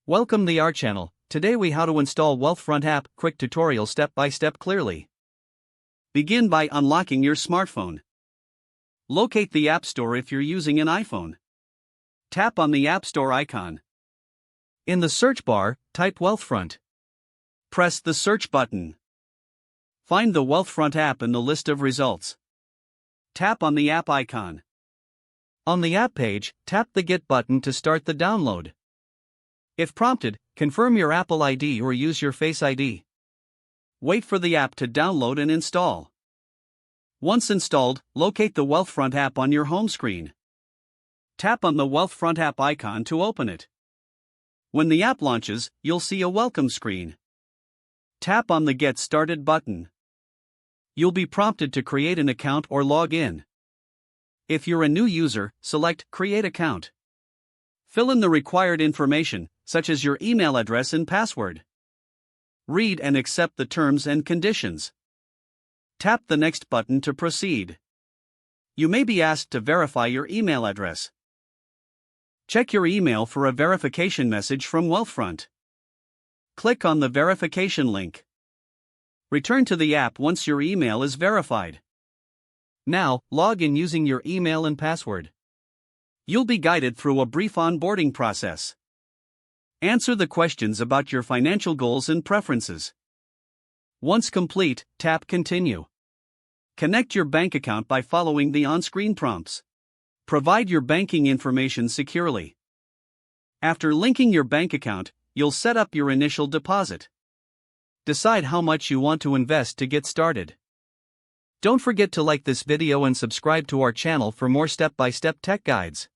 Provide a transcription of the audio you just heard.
Welcome to our channel. Today we how to install Wealthfront app, quick tutorial step by step clearly. Begin by unlocking your smartphone. Locate the App Store if you're using an iPhone. Tap on the App Store icon. In the search bar, type Wealthfront. Press the search button. Find the Wealthfront app in the list of results. Tap on the app icon. On the app page, tap the Get button to start the download. If prompted, confirm your Apple ID or use your Face ID. Wait for the app to download and install. Once installed, locate the Wealthfront app on your home screen. Tap on the Wealthfront app icon to open it. When the app launches, you'll see a welcome screen. Tap on the Get Started button. You'll be prompted to create an account or log in. If you're a new user, select Create Account. Fill in the required information, such as your email address and password. Read and accept the terms and conditions. Tap the Next button to proceed. You may be asked to verify your email address. Check your email for a verification message from Wealthfront. Click on the verification link. Return to the app once your email is verified. Now, log in using your email and password. You'll be guided through a brief onboarding process. Answer the questions about your financial goals and preferences. Once complete, tap Continue. Connect your bank account by following the on-screen prompts. Provide your banking information securely. After linking your bank account, you'll set up your initial deposit. Decide how much you want to invest to get started. Don't forget to like this video and subscribe to our channel for more step-by-step tech guides.